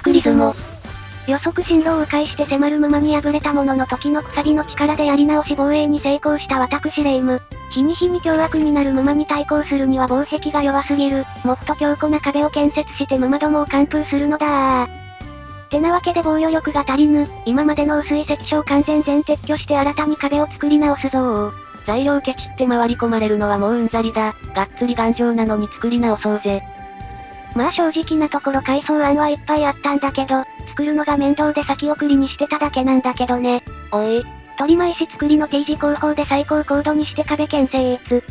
クリズモ。予測進路を迂回して迫る馬に敗れたものの時のくさびの力でやり直し防衛に成功した私レイム。日に日に凶悪になる馬に対抗するには防壁が弱すぎる。もっと強固な壁を建設して馬どもを完封するのだてなわけで防御力が足りぬ。今までの薄い関所を完全撤去して新たに壁を作り直すぞ材料ケチって回り込まれるのはもううんざりだ。がっつり頑丈なのに作り直そうぜ。まあ正直なところ改装案はいっぱいあったんだけど、作るのが面倒で先送りにしてただけなんだけどね。おい。取り巻石作りの T 字工法で最高高度にして壁建設。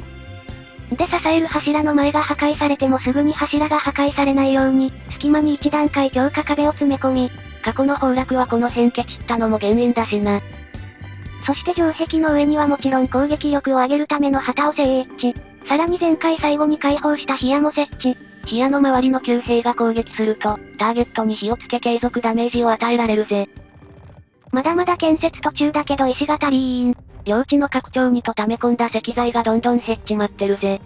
で支える柱の前が破壊されてもすぐに柱が破壊されないように、隙間に一段階強化壁を詰め込み、過去の崩落はこの辺ケチったのも原因だしな。そして城壁の上にはもちろん攻撃力を上げるための旗を設置。さらに前回最後に解放した火矢も設置。火矢の周りの旧兵が攻撃すると、ターゲットに火をつけ継続ダメージを与えられるぜ。まだまだ建設途中だけど石が足りーん。領地の拡張にと溜め込んだ石材がどんどん減っちまってるぜ。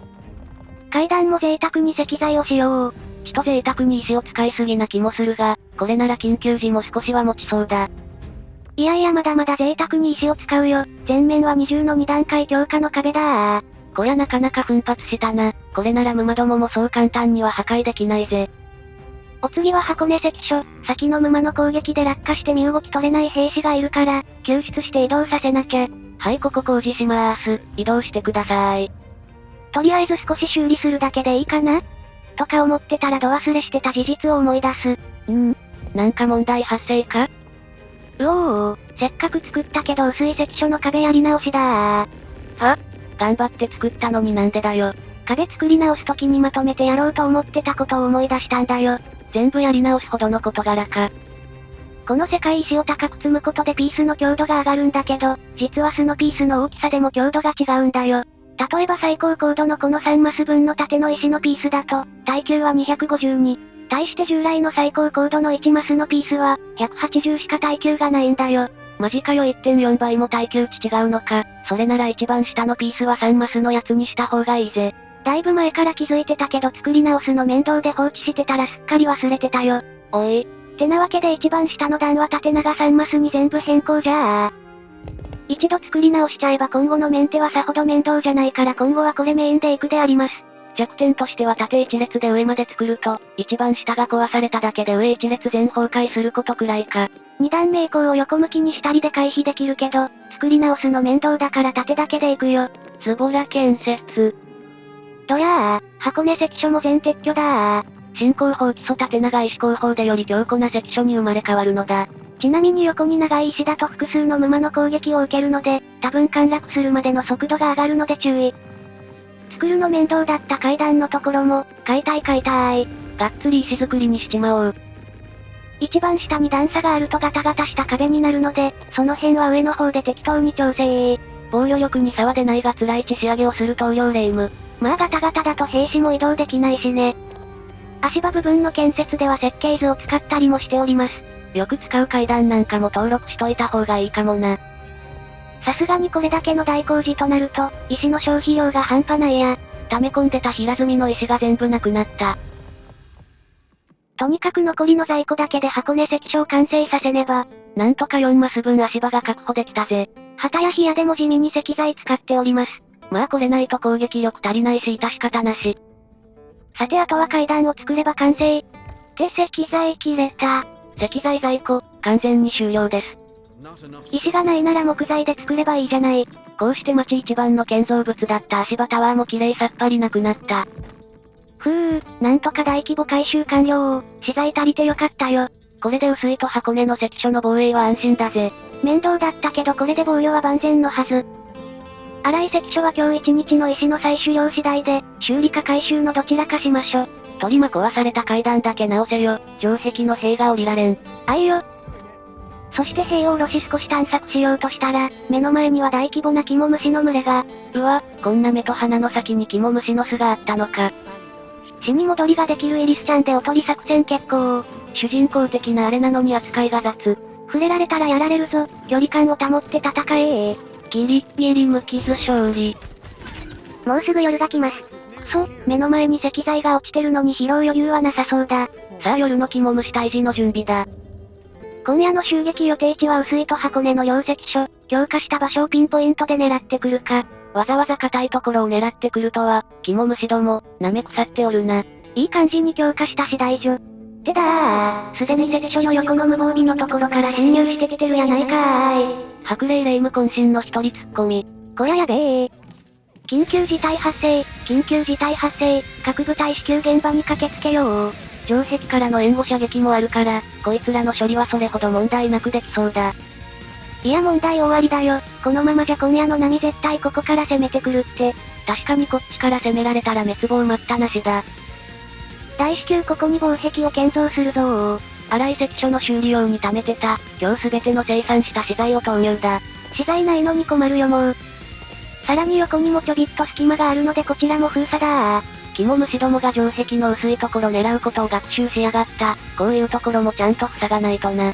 階段も贅沢に石材を使用。ちと贅沢に石を使いすぎな気もするが、これなら緊急時も少しは持ちそうだ。いやいやまだまだ贅沢に石を使うよ。前面は二重の2段階強化の壁だー。こりゃなかなか奮発したな。これなら馬どももそう簡単には破壊できないぜ。お次は箱根関所。先の馬の攻撃で落下して身動き取れない兵士がいるから、救出して移動させなきゃ。はいここ工事しまーす。移動してください。とりあえず少し修理するだけでいいかなとか思ってたらど忘れしてた事実を思い出す。なんか問題発生か？せっかく作ったけど薄い関所の壁やり直しだー。は？頑張って作ったのになんでだよ。壁作り直す時にまとめてやろうと思ってたことを思い出したんだよ。全部やり直すほどの事柄か。この世界石を高く積むことでピースの強度が上がるんだけど、実はそのピースの大きさでも強度が違うんだよ。例えば最高高度のこの3マス分の縦の石のピースだと、耐久は252。対して従来の最高高度の1マスのピースは、180しか耐久がないんだよ。マジかよ 1.4 倍も耐久値違うのか。それなら一番下のピースは3マスのやつにした方がいいぜ。だいぶ前から気づいてたけど作り直すの面倒で放置してたらすっかり忘れてたよ。おい。てなわけで一番下の段は縦長3マスに全部変更じゃあ。一度作り直しちゃえば今後のメンテはさほど面倒じゃないから今後はこれメインでいくであります。弱点としては縦一列で上まで作ると、一番下が壊されただけで上一列全崩壊することくらいか。二段目以降を横向きにしたりで回避できるけど、作り直すの面倒だから縦だけでいくよ。ズボラ建設。どやー、箱根関所も全撤去だー。新工法基礎縦長石工法でより強固な関所に生まれ変わるのだ。ちなみに横に長い石だと複数の馬の攻撃を受けるので、多分陥落するまでの速度が上がるので注意。作るの面倒だった階段のところも、解体。がっつり石造りにしちまおう。一番下に段差があるとガタガタした壁になるので、その辺は上の方で適当に調整。防御力に差は出ないが辛い地仕上げをする棟梁レイム。まあガタガタだと兵士も移動できないしね。足場部分の建設では設計図を使ったりもしております。よく使う階段なんかも登録しといた方がいいかもな。さすがにこれだけの大工事となると、石の消費量が半端ないや。溜め込んでた平積みの石が全部なくなった。とにかく残りの在庫だけで箱根関所を完成させねば。なんとか4マス分足場が確保できたぜ。旗や火矢でも地味に石材使っております。まあこれないと攻撃力足りないし致し方なし。さてあとは階段を作れば完成。って石材切れた。石材在庫、完全に終了です。石がないなら木材で作ればいいじゃない。こうして町一番の建造物だった足場タワーも綺麗さっぱりなくなった。なんとか大規模改修完了。資材足りてよかったよ。これで薄いと箱根の関所の防衛は安心だぜ。面倒だったけどこれで防御は万全のはず。荒井関所は今日一日の石の採取量次第で、修理か改修のどちらかしましょ。取り間壊された階段だけ直せよ。城壁の塀が降りられん。あいよ。そして塀を下ろし少し探索しようとしたら、目の前には大規模な肝虫の群れが。うわ、こんな目と鼻の先に肝虫の巣があったのか。死に戻りができるエリスちゃんでおとり作戦決行。主人公的なあれなのに扱いが雑。触れられたらやられるぞ。距離感を保って戦えギリッギリ無傷勝利。もうすぐ夜が来ます。目の前に石材が落ちてるのに拾う余裕はなさそうだ。さあ夜の肝虫退治の準備だ。今夜の襲撃予定地は薄井と箱根の両関所、強化した場所をピンポイントで狙ってくるか。わざわざ硬いところを狙ってくるとは、肝虫ども、舐め腐っておるな。いい感じに強化した次第じょ。てだー、すでに関所の横の無防備のところから侵入してきてるやないかーい。白霊霊夢渾身の一人突っ込み。こりゃやべえ。緊急事態発生、緊急事態発生、各部隊至急現場に駆けつけよう。城壁からの援護射撃もあるから、こいつらの処理はそれほど問題なくできそうだ。いや問題終わりだよ。このままじゃ今夜の波絶対ここから攻めてくるって。確かにこっちから攻められたら滅亡待ったなしだ。大至急ここに防壁を建造するぞー。荒い関所の修理用に貯めてた、今日すべての生産した資材を投入だ。資材ないのに困るよもう。さらに横にもちょびっと隙間があるのでこちらも封鎖だー。肝虫どもが城壁の薄いところ狙うことを学習しやがった。こういうところもちゃんと塞がないとな。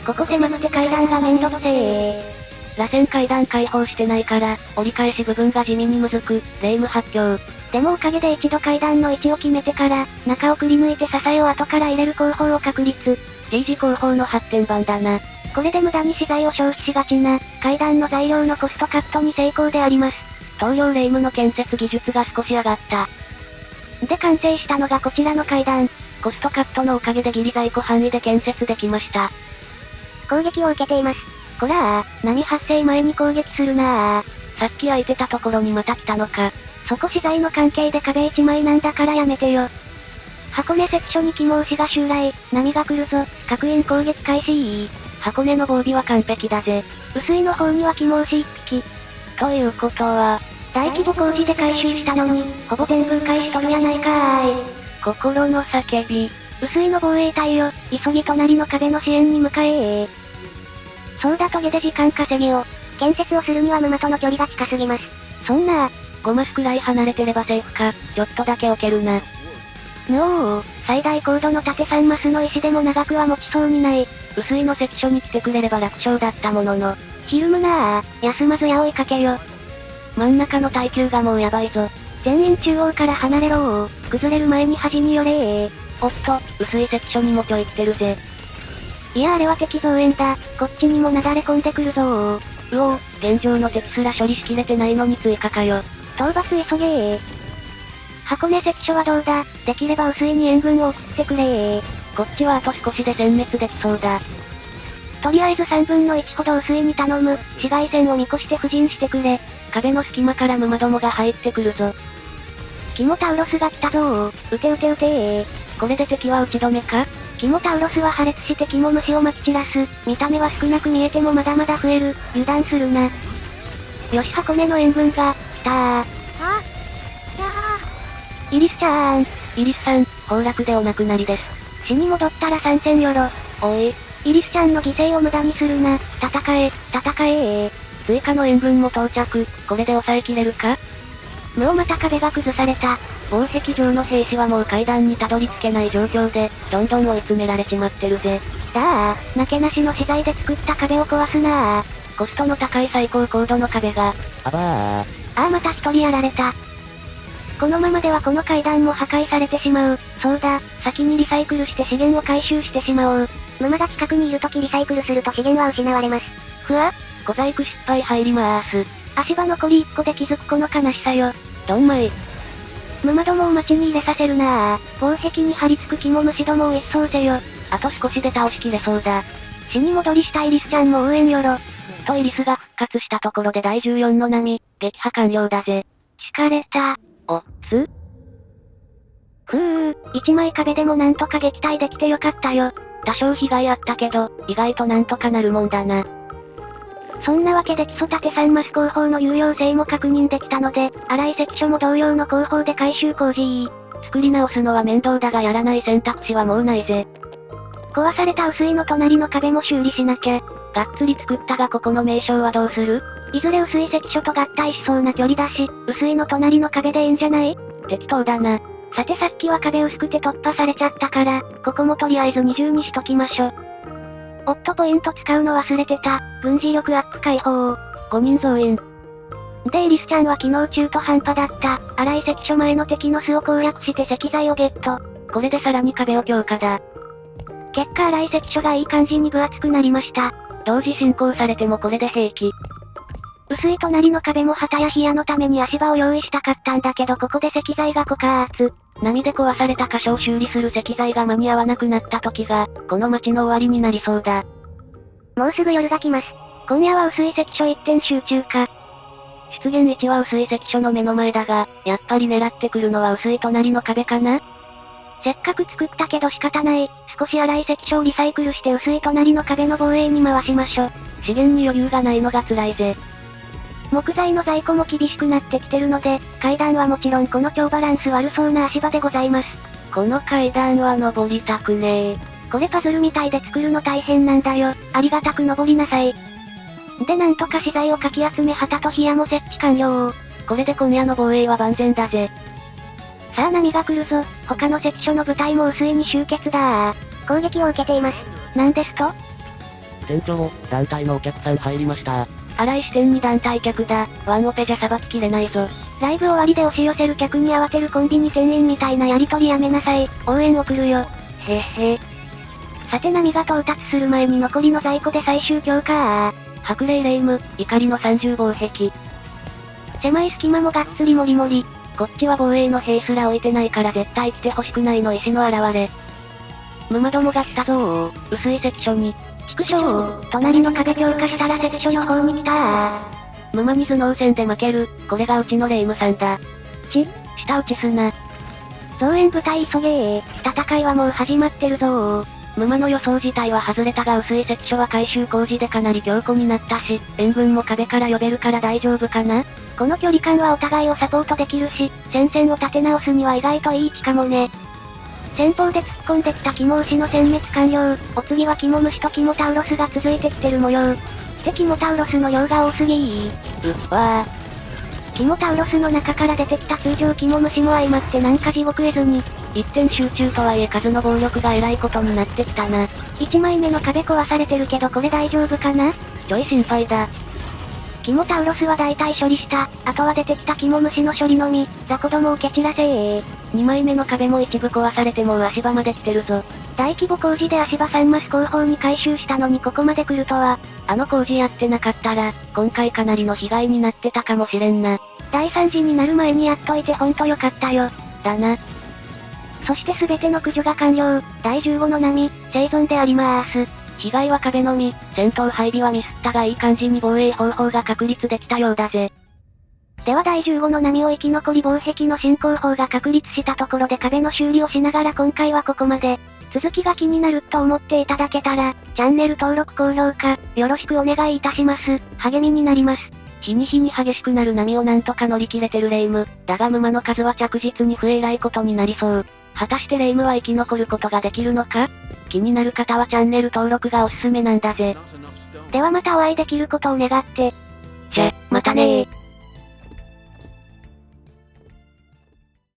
ここ狭くて階段が面倒くせえ。螺旋階段開放してないから、折り返し部分が地味にむずく、霊夢発狂。でもおかげで一度階段の位置を決めてから、中をくり抜いて支えを後から入れる工法を確立。T 字工法の発展版だな。これで無駄に資材を消費しがちな、階段の材料のコストカットに成功であります。東洋霊夢の建設技術が少し上がった。で完成したのがこちらの階段。コストカットのおかげでギリ在庫範囲で建設できました。攻撃を受けています。こらー、波発生前に攻撃するなー。さっき空いてたところにまた来たのか。そこ資材の関係で壁一枚なんだからやめてよ。箱根関所に肝押しが襲来、波が来るぞ、各員攻撃開始。箱根の防備は完璧だぜ。薄いの方には肝押し一匹。ということは、大規模工事で回収したのに、ほぼ全部返しとるやないかーい。心の叫び。薄いの防衛隊よ、急ぎ隣の壁の支援に向かえ。そうだトゲで時間稼ぎを。建設をするには沼との距離が近すぎます。そんな5マスくらい離れてればセーフか、ちょっとだけ置けるな。最大高度の縦3マスの石でも長くは持ちそうにない。薄いの関所に来てくれれば楽勝だったものの。ひるむなー、休まず矢追いかけよ。真ん中の耐久がもうやばいぞ。全員中央から離れろー。崩れる前に端に寄れー。おっと、薄い関所にもちょい来てるぜ。いやあれは敵増援だ。こっちにもなだれ込んでくるぞー。現状の敵すら処理しきれてないのに追加かよ。討伐急げー。箱根関所はどうだ。できれば薄いに援軍を送ってくれー。こっちはあと少しで殲滅できそうだ。とりあえず3分の1ほど薄いに頼む。市街戦を見越して布陣してくれ。壁の隙間から沼どもが入ってくるぞ。キモタウロスが来たぞー。撃て撃て撃てー。これで敵は打ち止めか？キモタウロスは破裂して肝虫を撒き散らす。見た目は少なく見えてもまだまだ増える。油断するな。よし箱根の援軍が、来たー。イリスちゃーん。イリスさん、崩落でお亡くなりです。死に戻ったら参戦よろ。おい。イリスちゃんの犠牲を無駄にするな。戦え追加の援軍も到着。これで抑えきれるか？もうまた壁が崩された。防壁上の兵士はもう階段にたどり着けない状況で、どんどん追い詰められちまってるぜ。なけなしの資材で作った壁を壊すなー。コストの高い最高高度の壁が。また一人やられた。このままではこの階段も破壊されてしまう。そうだ、先にリサイクルして資源を回収してしまおう。沼が近くにいるときリサイクルすると資源は失われます。小細工失敗入りまーす。足場残り1個で気づくこの悲しさよ。どんまい。沼どもを町に入れさせるなー。防壁に張り付く肝虫どもを一掃せよ。あと少しで倒しきれそうだ。死に戻りしたイリスちゃんも応援よろ。イリスが復活したところで第14の波、撃破完了だぜ。敷かれた。一枚壁でもなんとか撃退できてよかったよ。多少被害あったけど、意外となんとかなるもんだな。そんなわけで基礎縦3マス工法の有用性も確認できたので、荒井関所も同様の工法で改修工事。作り直すのは面倒だがやらない選択肢はもうないぜ。壊された薄いの隣の壁も修理しなきゃ。がっつり作ったがここの名称はどうする？いずれ薄い関所と合体しそうな距離だし、薄いの隣の壁でいいんじゃない？適当だな。さてさっきは壁薄くて突破されちゃったから、ここもとりあえず20にしときましょ。ポイント使うの忘れてた。軍事力アップ解放。5人増員。でエリスちゃんは昨日中途半端だった、荒井関所前の敵の巣を攻略して石材をゲット。これでさらに壁を強化だ。結果荒井関所がいい感じに分厚くなりました。同時進行されてもこれで平気。薄い隣の壁も旗や冷やのために足場を用意したかったんだけどここで石材が枯渇。波で壊された箇所を修理する石材が間に合わなくなった時が、この街の終わりになりそうだ。もうすぐ夜が来ます。今夜は薄い関所一点集中か。出現位置は薄い関所の目の前だが、やっぱり狙ってくるのは薄い隣の壁かな？せっかく作ったけど仕方ない。少し荒い関所をリサイクルして薄い隣の壁の防衛に回しましょ。資源に余裕がないのが辛いぜ。木材の在庫も厳しくなってきてるので、階段はもちろんこの超バランス悪そうな足場でございます。この階段は登りたくねえ。これパズルみたいで作るの大変なんだよ。ありがたく登りなさい。でなんとか資材をかき集め旗と火矢も設置完了。これで今夜の防衛は万全だぜ。さあ波が来るぞ。他の関所の部隊も薄いに集結だ。攻撃を受けています。なんですと？店長、団体のお客さん入りました。荒井支店に団体客だ。ワンオペじゃさばききれないぞ。ライブ終わりで押し寄せる客に慌てるコンビニ店員みたいなやりとりやめなさい。応援送るよ。へっへ。さて波が到達する前に残りの在庫で最終強化。白霊霊夢、怒りの30防壁。狭い隙間もがっつりもりもり。こっちは防衛の兵すら置いてないから絶対来てほしくないの石の現れ。ムマどもが来たぞー。薄い関所に。畜生、隣の壁強化したら関所の方に来たムマに頭脳戦で負ける。これがうちの霊夢さんだ。下打ちすな。増援部隊急げー。戦いはもう始まってるぞー。ムマの予想自体は外れたが薄い関所は改修工事でかなり強固になったし、援軍も壁から呼べるから大丈夫かな？この距離感はお互いをサポートできるし、戦線を立て直すには意外といい位置かもね。先方で突っ込んできた肝牛の殲滅完了。お次は肝虫と肝タウロスが続いてきてる模様。で肝タウロスの量が多すぎわー。肝タウロスの中から出てきた通常肝虫も相まってなんか地獄絵図に。一点集中とはいえ数の暴力が偉いことになってきたな。1枚目の壁壊されてるけどこれ大丈夫かな？ちょい心配だ。肝タウロスは大体処理した。あとは出てきた肝虫の処理のみ。雑魚どもを蹴散らせー。2枚目の壁も一部壊されてもう足場まで来てるぞ。大規模工事で足場3マス後方に回収したのにここまで来るとは。あの工事やってなかったら、今回かなりの被害になってたかもしれんな。大惨事になる前にやっといてほんとよかったよ。だな。そして全ての駆除が完了。第15の波、生存でありまーす。被害は壁のみ、戦闘配備はミスったがいい感じに防衛方法が確立できたようだぜ。では第15の波を生き残り防壁の進行法が確立したところで壁の修理をしながら今回はここまで。続きが気になると思っていただけたら、チャンネル登録高評価、よろしくお願いいたします。励みになります。日に日に激しくなる波をなんとか乗り切れてる霊夢。だがムマの数は着実に増え偉いことになりそう。果たして霊夢は生き残ることができるのか？気になる方はチャンネル登録がおすすめなんだぜ。ではまたお会いできることを願って。じゃ、またねー。